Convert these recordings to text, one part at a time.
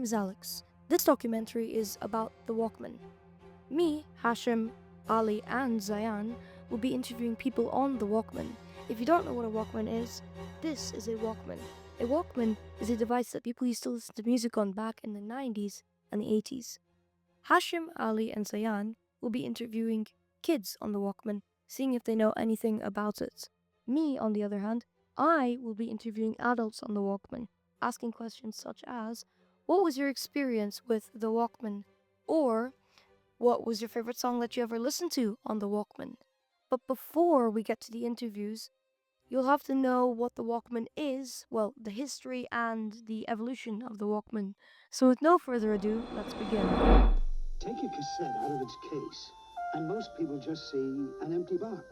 name is Alex. This documentary is about the Walkman. Me, Hashim, Ali, and Zayan will be interviewing people on the Walkman. If you don't know what a Walkman is, this is a Walkman. A Walkman is a device that people used to listen to music on back in the 90s and the 80s. Hashim, Ali, and Zayan will be interviewing kids on the Walkman, seeing if they know anything about it. Me, on the other hand, I will be interviewing adults on the Walkman, asking questions such as, what was your experience with the Walkman? Or, what was your favorite song that you ever listened to on the Walkman? But before we get to the interviews, you'll have to know what the Walkman is, well, the history and the evolution of the Walkman. So with no further ado, let's begin. Take a cassette out of its case, and most people just see an empty box.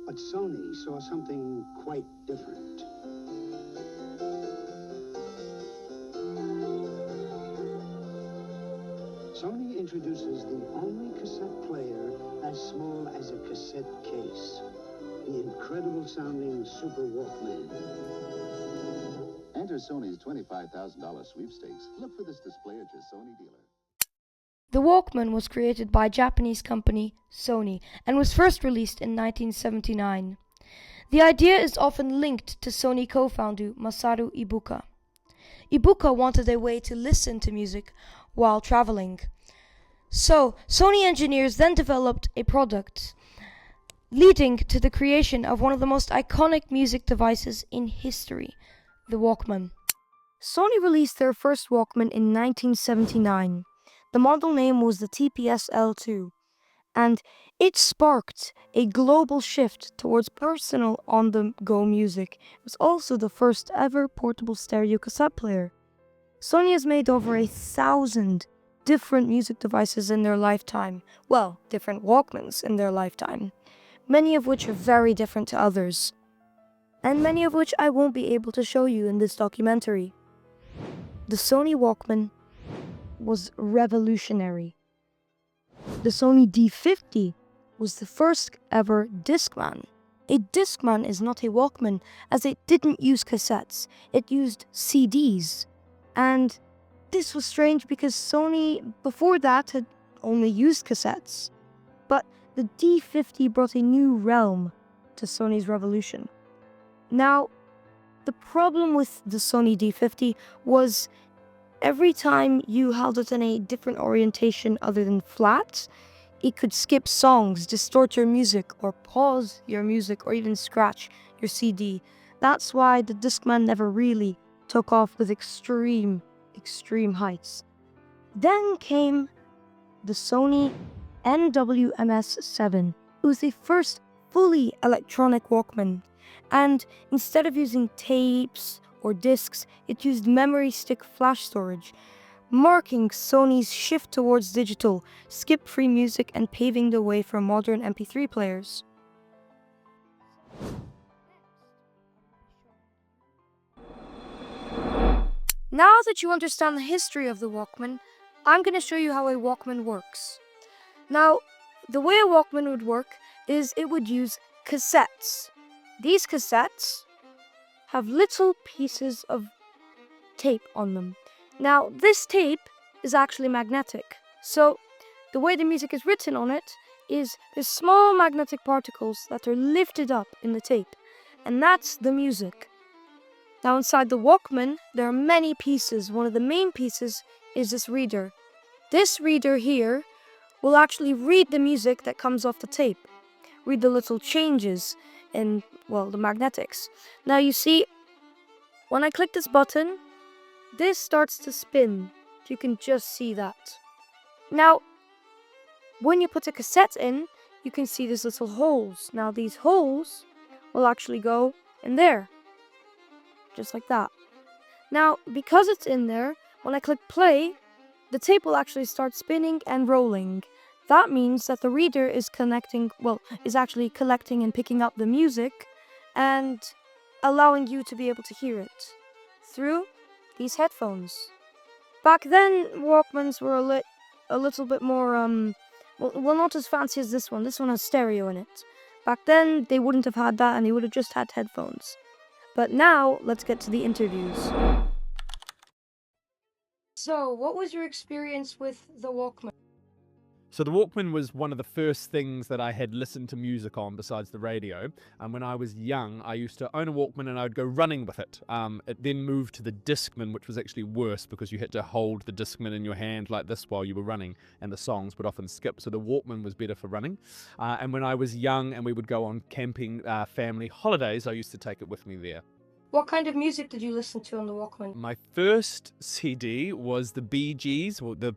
But Sony saw something quite different. Sony introduces the only cassette player as small as a cassette case. The incredible sounding Super Walkman. Enter Sony's $25,000 sweepstakes. Look for this display at your Sony dealer. The Walkman was created by Japanese company Sony and was first released in 1979. The idea is often linked to Sony co-founder Masaru Ibuka. Ibuka wanted a way to listen to music while traveling. So, Sony engineers then developed a product, leading to the creation of one of the most iconic music devices in history, the Walkman. Sony released their first Walkman in 1979. The model name was the TPS-L2, and it sparked a global shift towards personal on-the-go music. It was also the first ever portable stereo cassette player. Sony has made over 1,000 different music devices in their lifetime. Well, different Walkmans in their lifetime. Many of which are very different to others. And many of which I won't be able to show you in this documentary. The Sony Walkman was revolutionary. The Sony D50 was the first ever Discman. A Discman is not a Walkman, as it didn't use cassettes, it used CDs. And this was strange because Sony, before that, had only used cassettes. But the D50 brought a new realm to Sony's revolution. Now, the problem with the Sony D50 was every time you held it in a different orientation other than flat, it could skip songs, distort your music, or pause your music, or even scratch your CD. That's why the Discman never really took off with extreme heights. Then came the Sony NWMS7. It was the first fully electronic Walkman, and instead of using tapes or discs, it used memory stick flash storage, marking Sony's shift towards digital, skip-free music, and paving the way for modern MP3 players. Now that you understand the history of the Walkman, I'm going to show you how a Walkman works. Now, the way a Walkman would work is it would use cassettes. These cassettes have little pieces of tape on them. Now, this tape is actually magnetic. So, the way the music is written on it is there's small magnetic particles that are lifted up in the tape, and that's the music. Now, inside the Walkman, there are many pieces. One of the main pieces is this reader. This reader here will actually read the music that comes off the tape, read the little changes in, well, the magnetics. Now you see, when I click this button, this starts to spin. You can just see that. Now, when you put a cassette in, you can see these little holes. Now these holes will actually go in there, just like that. Now, because it's in there, when I click play, the tape will actually start spinning and rolling. That means that the reader is actually collecting and picking up the music and allowing you to be able to hear it through these headphones. Back then, Walkmans were a little bit more, not as fancy as this one. This one has stereo in it. Back then, they wouldn't have had that, and they would have just had headphones. But now, let's get to the interviews. So, what was your experience with the Walkman? So the Walkman was one of the first things that I had listened to music on besides the radio. And when I was young, I used to own a Walkman and I would go running with it. It then moved to the Discman, which was actually worse because you had to hold the Discman in your hand like this while you were running, and the songs would often skip. So the Walkman was better for running. And when I was young and we would go on camping family holidays, I used to take it with me there. What kind of music did you listen to on the Walkman? My first CD was the Bee Gees, well, the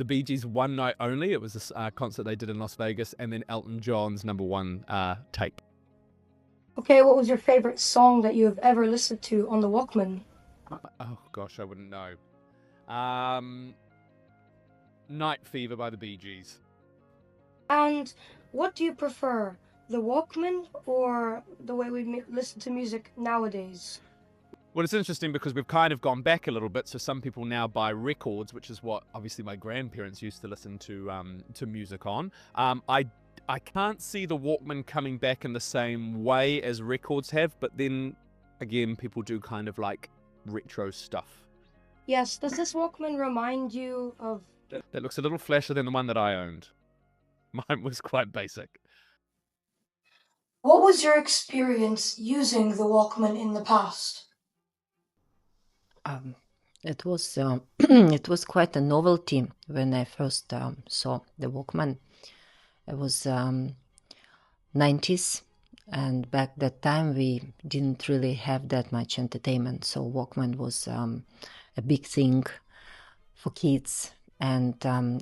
Bee Gees One Night Only. It was a concert they did in Las Vegas, and then Elton John's #1 tape. Okay, what was your favorite song that you have ever listened to on the Walkman? Oh gosh, I wouldn't know. Night Fever by the Bee Gees. And what do you prefer, the Walkman or the way we listen to music nowadays? Well, it's interesting because we've kind of gone back a little bit. So some people now buy records, which is what obviously my grandparents used to listen to music on. I can't see the Walkman coming back in the same way as records have, but then again, people do kind of like retro stuff. Yes, does this Walkman remind you of... That looks a little flashier than the one that I owned. Mine was quite basic. What was your experience using the Walkman in the past? It was it was quite a novelty when I first saw the Walkman. It was 90s, and back that time we didn't really have that much entertainment, so Walkman was a big thing for kids, and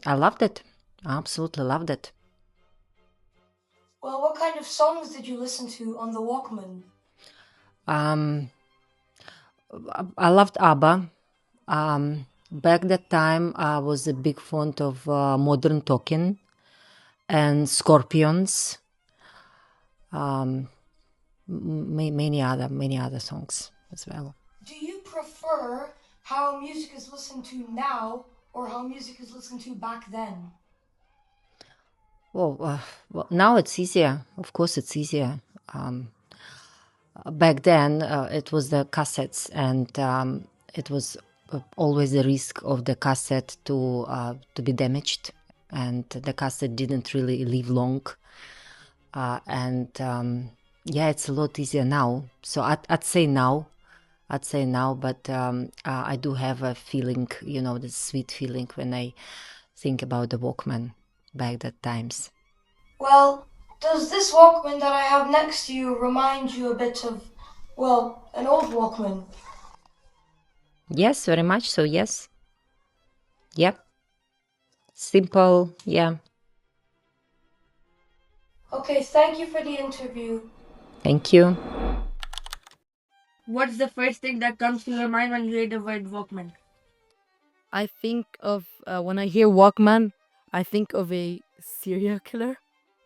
I loved it. I absolutely loved it. Well, what kind of songs did you listen to on the Walkman? I loved ABBA. Back that time, I was a big fan of Modern Talking and Scorpions. Many other songs as well. Do you prefer how music is listened to now or how music is listened to back then? Well, now it's easier. Of course, it's easier. Back then, it was the cassettes, and it was always the risk of the cassette to be damaged, and the cassette didn't really live long. Yeah, it's a lot easier now. So I'd say now, but I do have a feeling, the sweet feeling when I think about the Walkman back that times. Well, does this Walkman that I have next to you remind you a bit of, well, an old Walkman? Yes, very much so, yes. Yep. Simple, yeah. Okay, thank you for the interview. Thank you. What's the first thing that comes to your mind when you hear the word Walkman? I think of, when I hear Walkman, I think of a serial killer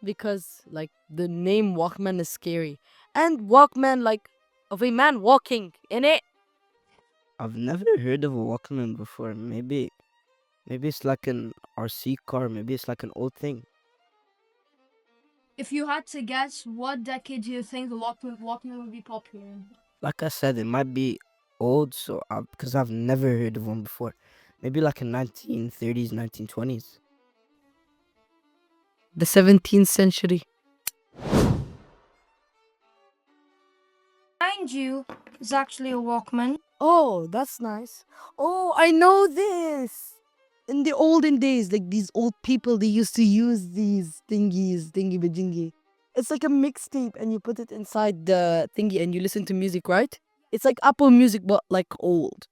because, like, the name Walkman is scary. And Walkman, like, of a man walking in it. I've never heard of a Walkman before. Maybe it's like an RC car. Maybe it's like an old thing. If you had to guess, what decade do you think the Walkman would be popular in? Like I said, it might be old, so because I've never heard of one before. Maybe like in 1930s, 1920s. The 17th century. Behind you is actually a Walkman. Oh, that's nice. Oh, I know this. In the olden days, like these old people, they used to use these thingies, thingy-bajingy. It's like a mixtape and you put it inside the thingy and you listen to music, right? It's like Apple Music, but like old.